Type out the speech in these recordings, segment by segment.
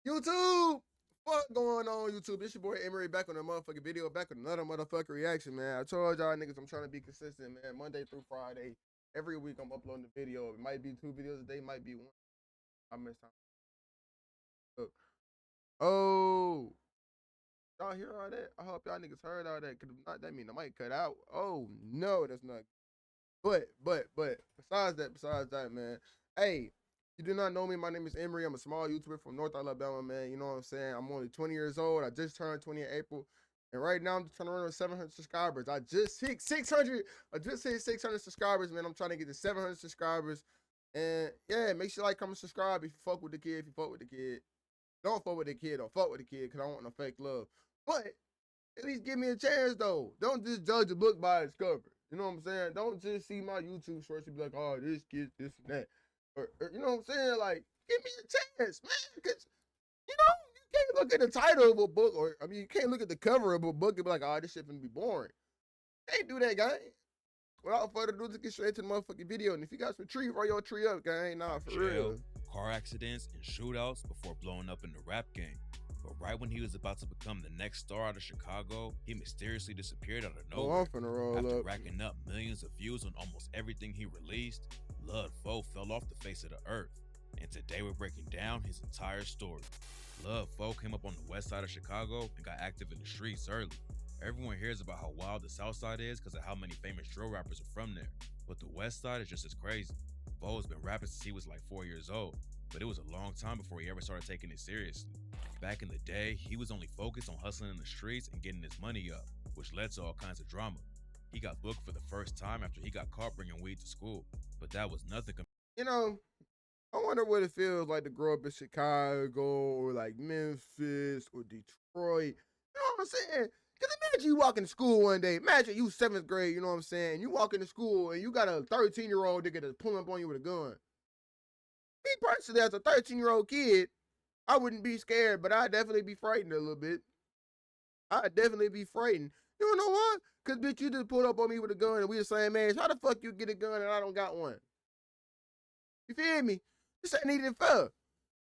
YouTube, what going on YouTube? It's your boy Emery back on a motherfucking video, back with another motherfucking reaction, man. I told y'all niggas I'm trying to be consistent, man. Monday through Friday, every week I'm uploading the video. It might be 2 videos a day, might be 1. I missed time. Look. Oh, y'all hear all that? I hope y'all niggas heard all that. Cause if not, that mean I might cut out. Oh no, that's not. But besides that, man. Hey, you do not know me. My name is Emery. I'm a small YouTuber from North Alabama, man. You know what I'm saying? I'm only 20 years old. I just turned 20 in April. And right now I'm just trying to run 700 subscribers. I just hit 600. I just hit 600 subscribers, man. I'm trying to get to 700 subscribers. And yeah, make sure you like, comment, subscribe if you fuck with the kid. If you fuck with the kid. Don't fuck with the kid. Don't fuck with the kid because I don't want no fake love. But at least give me a chance, though. Don't just judge a book by its cover. You know what I'm saying? Don't just see my YouTube shorts and be like, oh, this kid, this and that. Or, you know what I'm saying? Like, give me a chance, man. Because, you know, you can't look at the title of a book, or, I mean, you can't look at the cover of a book and be like, oh, this shit finna be boring. Can't do that, gang. Without further ado, let's get straight to the motherfucking video. And if you got some tree, roll your tree up, gang. Nah, for real. Car accidents and shootouts before blowing up in the rap game. But right when he was about to become the next star out of Chicago, he mysteriously disappeared out of nowhere. After racking up millions of views on almost everything he released, Lud Foe fell off the face of the earth. And today we're breaking down his entire story. Lud Foe came up on the west side of Chicago and got active in the streets early. Everyone hears about how wild the south side is because of how many famous drill rappers are from there. But the west side is just as crazy. Foe has been rapping since he was like 4 years old, but it was a long time before he ever started taking it seriously. Back in the day, he was only focused on hustling in the streets and getting his money up, which led to all kinds of drama. He got booked for the first time after he got caught bringing weed to school, but that was nothing. You know, I wonder what it feels like to grow up in Chicago or like Memphis or Detroit. You know what I'm saying? Because imagine you walk into school one day. Imagine you 7th grade, you know what I'm saying? You walk into school and you got a 13-year-old nigga that's pulling up on you with a gun. Me personally, as a 13-year-old kid, I wouldn't be scared, but I'd definitely be frightened a little bit. I'd definitely be frightened. You know what? Because, bitch, you just pulled up on me with a gun and we the same age. How the fuck you get a gun and I don't got one? You feel me? This ain't even fair.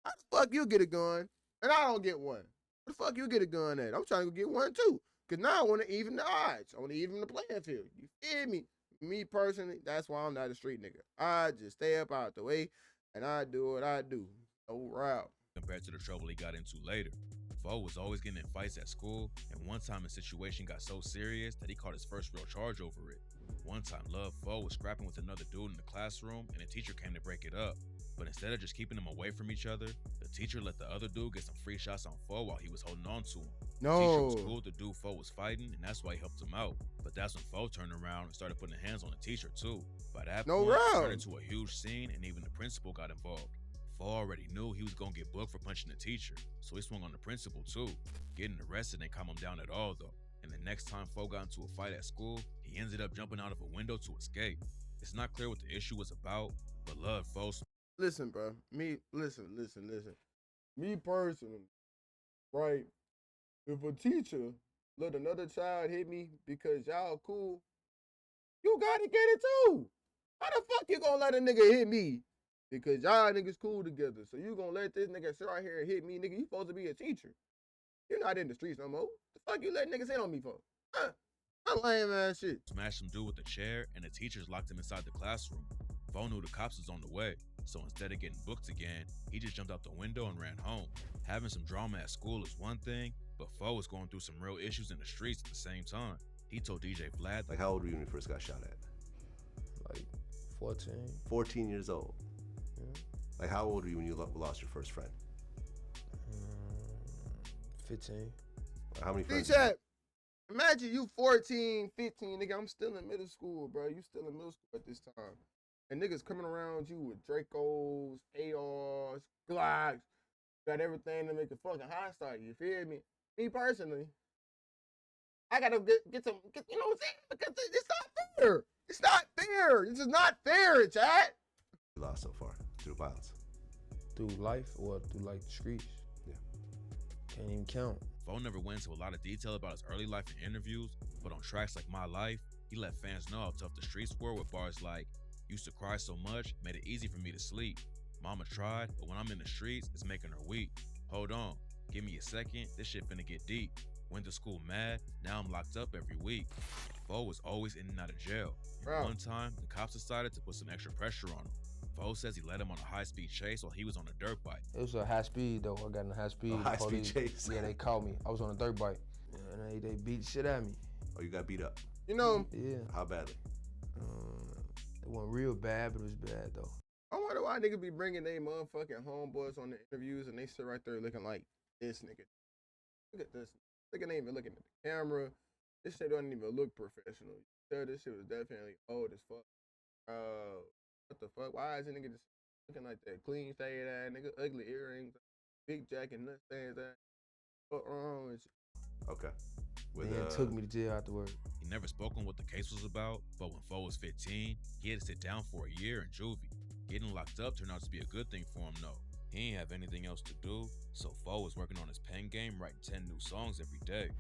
How the fuck you get a gun and I don't get one? Where the fuck you get a gun at? I'm trying to get one too. Because now I want to even the odds. I want to even the playing field. You feel me? Me personally, that's why I'm not a street nigga. I just stay up out the way and I do what I do. No route. Compared to the trouble he got into later. Foe was always getting in fights at school, and one time the situation got so serious that he caught his first real charge over it. One time, Lud Foe was scrapping with another dude in the classroom, and a teacher came to break it up. But instead of just keeping them away from each other, the teacher let the other dude get some free shots on Foe while he was holding on to him. No. The teacher was cool, the dude Foe was fighting, and that's why he helped him out. But that's when Foe turned around and started putting hands on the teacher too. By that point, it turned into a huge scene, and even the principal got involved. Foe already knew he was gonna get booked for punching the teacher, so he swung on the principal too. Getting arrested didn't calm him down at all though, and the next time Foe got into a fight at school, he ended up jumping out of a window to escape. It's not clear what the issue was about, but Lud Foe... Listen, bro. Listen. Me personally, right? If a teacher let another child hit me because y'all cool, you gotta get it too. How the fuck you gonna let a nigga hit me? Because y'all niggas cool together. So you gonna let this nigga sit right here and hit me, nigga? You supposed to be a teacher. You're not in the streets no more. The fuck you let niggas hit on me for? I'm lame ass shit. Smashed some dude with a chair, and the teachers locked him inside the classroom. Foe knew the cops was on the way, so instead of getting booked again, he just jumped out the window and ran home. Having some drama at school is one thing, but Foe was going through some real issues in the streets at the same time. He told DJ Vlad, like, how old were you when you first got shot at? Like 14. 14 years old. Like, how old were you when you lost your first friend? 15. How many friends? DJ, imagine you 14, 15, nigga. I'm still in middle school, bro. You still in middle school at this time. And niggas coming around you with Dracos, ARs, Glocks, got everything to make a fucking hostile. You feel me? Me personally, I gotta get some, you know what I'm saying? Because it's not fair. It's not fair. This is not fair, chat. You lost so far through violence? Through life or through like the streets? Yeah. Can't even count. Foe never went into a lot of detail about his early life in interviews, but on tracks like My Life, he let fans know how tough the streets were with bars like, used to cry so much, made it easy for me to sleep. Mama tried, but when I'm in the streets, it's making her weak. Hold on, give me a second, this shit finna get deep. Went to school mad, now I'm locked up every week. Foe was always in and out of jail. And one time, the cops decided to put some extra pressure on him. Foe says he led him on a high-speed chase while he was on a dirt bike. It was a high speed though. I got in a high speed. High-speed chase. Yeah, they caught me. I was on a dirt bike. And they beat the shit out of me. Oh, you got beat up? You know? Yeah. How badly? It wasn't real bad, but it was bad though. I wonder why niggas be bringing they motherfucking homeboys on the interviews and they sit right there looking like this nigga. Look at this. Nigga ain't even looking at the camera. This shit don't even look professional. Yeah, this shit was definitely old as fuck. What the fuck? Why is this nigga just looking like that? Clean fade ass nigga, ugly earrings, big jacket, nut stands ass. What wrong with you? Okay. They took me to jail afterwards. He never spoke on what the case was about, but when Foe was 15, he had to sit down for a year in juvie. Getting locked up turned out to be a good thing for him though. He ain't have anything else to do, so Foe was working on his pen game, writing 10 new songs every day.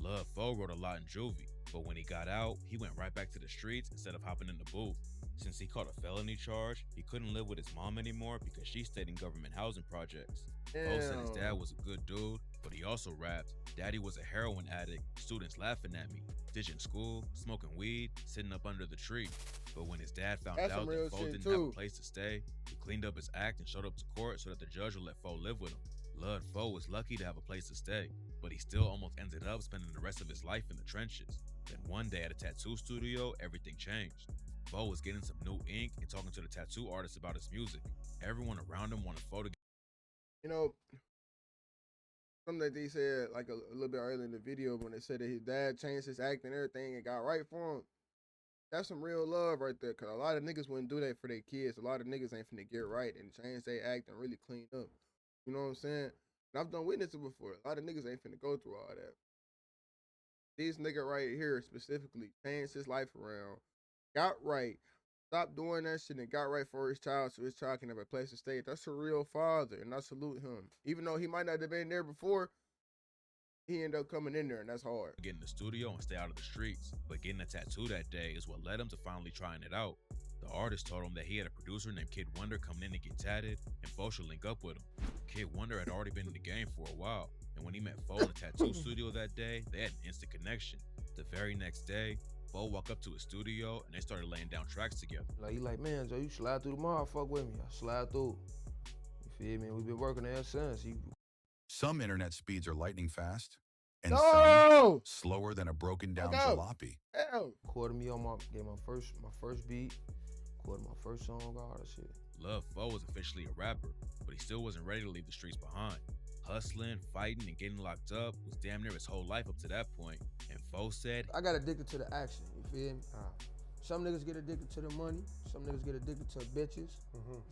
Love Foe wrote a lot in juvie, but when he got out, he went right back to the streets instead of hopping in the booth. Since he caught a felony charge, he couldn't live with his mom anymore because she stayed in government housing projects. Foe said his dad was a good dude, but he also rapped, "Daddy was a heroin addict, students laughing at me, ditching school, smoking weed, sitting up under the tree." But when his dad found out that Foe didn't have a place to stay, he cleaned up his act and showed up to court so that the judge would let Foe live with him. Lud Foe was lucky to have a place to stay, but he still almost ended up spending the rest of his life in the trenches. Then one day at a tattoo studio, everything changed. Foe was getting some new ink and talking to the tattoo artist about his music. Everyone around him wanted Foe to. You know, something that they said like a little bit earlier in the video when they said that his dad changed his act and everything and got right for him. That's some real love right there, because a lot of niggas wouldn't do that for their kids. A lot of niggas ain't finna get right and change their act and really clean up. You know what I'm saying? And I've done witness it before. A lot of niggas ain't finna go through all that. This nigga right here specifically changed his life around, got right, stopped doing that shit and got right for his child so his child can have a place to stay. That's a real father, and I salute him. Even though he might not have been there before, he ended up coming in there, and that's hard. Get in the studio and stay out of the streets, but getting a tattoo that day is what led him to finally trying it out. The artist told him that he had a producer named Kid Wonder coming in to get tatted, and Foe should link up with him. Kid Wonder had already been in the game for a while, and when he met Foe in the tattoo studio that day, they had an instant connection. The very next day, Foe walked up to his studio, and they started laying down tracks together. Like, he like, man, Joe, you slide through tomorrow, fuck with me. I slide through. You feel me? We've been working there since. Some internet speeds are lightning fast, and No! some slower than a broken down jalopy. Hell. Quartered me on my first beat, quartered my first song, all that shit. Love Foe was officially a rapper, but he still wasn't ready to leave the streets behind. Hustling, fighting, and getting locked up was damn near his whole life up to that point, and Foe said, I got addicted to the action, you feel me? Some niggas get addicted to the money, some niggas get addicted to bitches,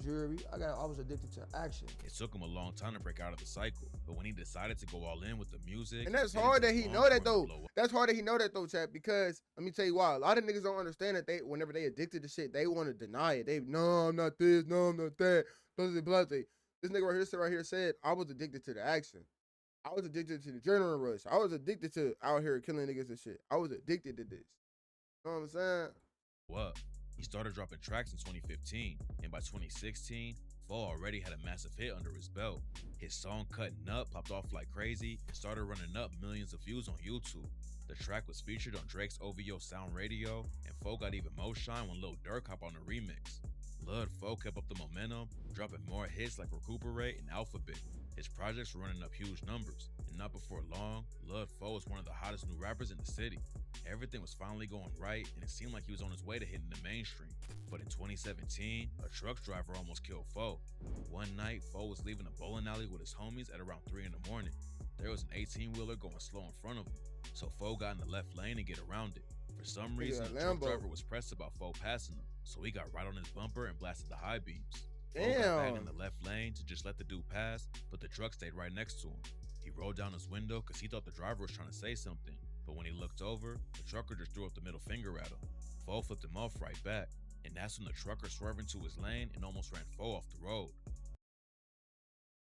jewelry. I was addicted to action. It took him a long time to break out of the cycle, but when he decided to go all in with the music, And that's hard that he know that though. That's hard that he know that though, chat, because let me tell you why. A lot of niggas don't understand that whenever they addicted to shit, they want to deny it. No, I'm not this, no, I'm not that. Blah, blah, blah. This nigga right here said, I was addicted to the action. I was addicted to the adrenaline rush. I was addicted to out here killing niggas and shit. I was addicted to this. You know what I'm saying? Up. He started dropping tracks in 2015, and by 2016, Foe already had a massive hit under his belt. His song Cutting Up popped off like crazy and started running up millions of views on YouTube. The track was featured on Drake's OVO Sound Radio, and Foe got even more shine when Lil Durk hopped on the remix. Lud Foe kept up the momentum, dropping more hits like Recuperate and Alphabet. His projects were running up huge numbers, and not before long, Lud Foe was one of the hottest new rappers in the city. Everything was finally going right, and it seemed like he was on his way to hitting the mainstream. But in 2017, a truck driver almost killed Foe. One night, Foe was leaving a bowling alley with his homies at around 3 in the morning. There was an 18-wheeler going slow in front of him, so Foe got in the left lane to get around it. For some reason, the truck driver was pressed about Foe passing him, so he got right on his bumper and blasted the high beams. Foe got back in the left lane to just let the dude pass, but the truck stayed right next to him. He rolled down his window because he thought the driver was trying to say something, but when he looked over, the trucker just threw up the middle finger at him. Foe flipped him off right back, and that's when the trucker swerved into his lane and almost ran Foe off the road.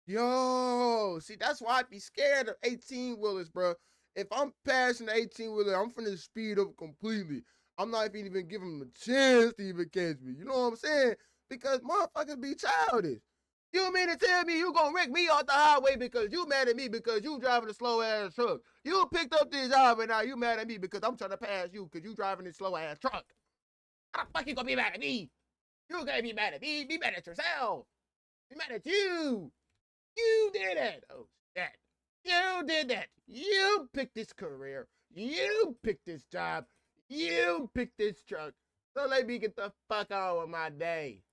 Yo, see, that's why I be scared of 18-wheelers, bro. If I'm passing the 18-wheeler, I'm finna speed up completely. I'm not even giving him a chance to even catch me. You know what I'm saying? Because motherfuckers be childish. You mean to tell me you gonna wreck me off the highway because you mad at me because you driving a slow ass truck? You picked up this job and now you mad at me because I'm trying to pass you because you driving this slow ass truck. How the fuck you gonna be mad at me? You can't be mad at me. Be mad at yourself. Be mad at you. You did it. Oh shit. You did that. You picked this career. You picked this job. You picked this truck. So let me get the fuck on with my day.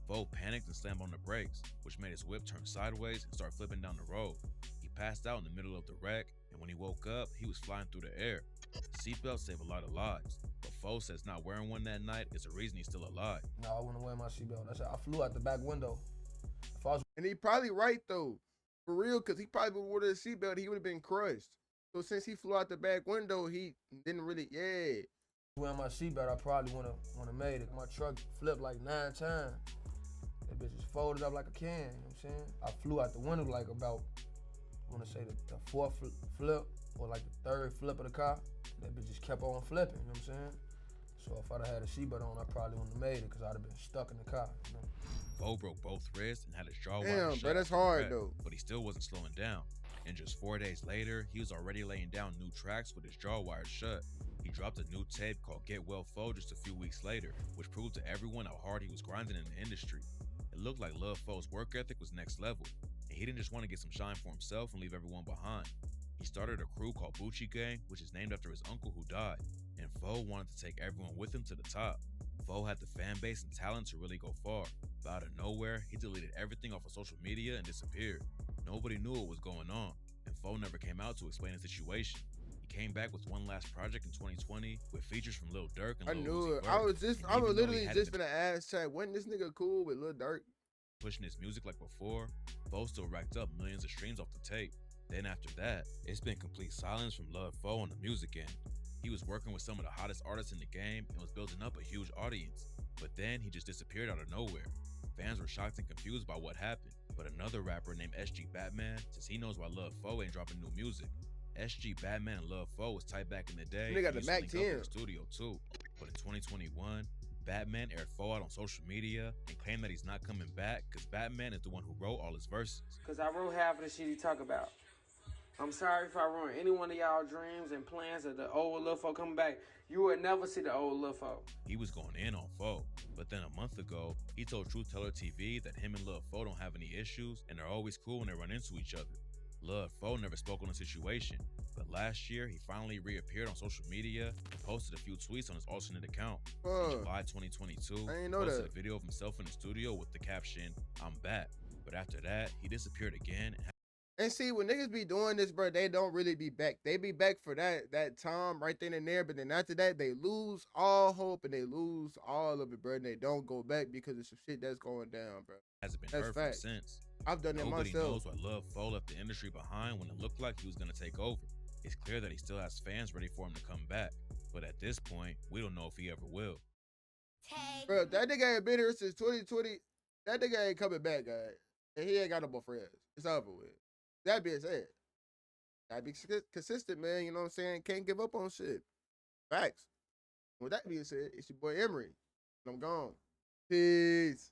Bo panicked and slammed on the brakes, which made his whip turn sideways and start flipping down the road. He passed out in the middle of the wreck, and when he woke up, he was flying through the air. Seatbelts save a lot of lives, but Fo says not wearing one that night is the reason he's still alive. No, I wouldn't wear my seatbelt. I flew out the back window. If I was And he probably right though. For real, because he probably would have a seatbelt, he would have been crushed. So since he flew out the back window, he didn't really, wearing my seatbelt, I probably wouldn't have made it. My truck flipped like 9 times. That bitch just folded up like a can, you know what I'm saying? I flew out the window like about, I want to say the 4th flip or like the 3rd flip of the car. That bitch just kept on flipping, you know what I'm saying? So if I'd have had a seatbelt on, I probably wouldn't have made it because I'd have been stuck in the car, you know? Bo broke both wrists and had his jaw Damn, wired bro, shut. that's hard though. But he still wasn't slowing down. And just 4 days later, he was already laying down new tracks with his jaw wired shut. He dropped a new tape called Get Well Fo just a few weeks later, which proved to everyone how hard he was grinding in the industry. It looked like Lil Fo's work ethic was next level, and he didn't just want to get some shine for himself and leave everyone behind. He started a crew called Bucci Gang, which is named after his uncle who died, and Fo wanted to take everyone with him to the top. Fo had the fan base and talent to really go far, but out of nowhere, he deleted everything off of social media and disappeared. Nobody knew what was going on, and Fo never came out to explain the situation. He came back with one last project in 2020 with features from Lil Durk and I Lil knew Uzi it. Vert. I was literally just finna ask Chad, wasn't this nigga cool with Lil Durk? Pushing his music like before, Fo still racked up millions of streams off the tape. Then after that, it's been complete silence from Lil Fo on the music end. He was working with some of the hottest artists in the game and was building up a huge audience. But then he just disappeared out of nowhere. Fans were shocked and confused by what happened. But another rapper named SG Batman says he knows why Lil Fo ain't dropping new music. SG Batman and Lil Fo was tight back in the day. They got the Mac in 10 the studio too. But in 2021, Batman aired Fo out on social media and claimed that he's not coming back because Batman is the one who wrote all his verses. Because I wrote half of the shit he talk about. I'm sorry if I ruin any one of y'all dreams and plans of the old Lil Fo coming back. You would never see the old Lil Fo. He was going in on Fo, but then a month ago, he told Truth Teller TV that him and Lil Fo don't have any issues and they're always cool when they run into each other. Lil Fo never spoke on the situation, but last year he finally reappeared on social media and posted a few tweets on his alternate account. In July 2022, he posted a video of himself in the studio with the caption, "I'm back." But after that, he disappeared again. And see, when niggas be doing this, bro, they don't really be back. They be back for that time right then and there, but then after that, they lose all hope and they lose all of it, bro, and they don't go back because of some shit that's going down, bro. Hasn't been heard from since. I've done that myself. Nobody knows why Lil Fo left the industry behind when it looked like he was going to take over. It's clear that he still has fans ready for him to come back, but at this point, we don't know if he ever will. Bro, that nigga ain't been here since 2020. That nigga ain't coming back, guys. And he ain't got no more friends. It's over with. That being said, gotta be consistent, man. You know what I'm saying? Can't give up on shit. Facts. With that being said, it's your boy Emery. And I'm gone. Peace.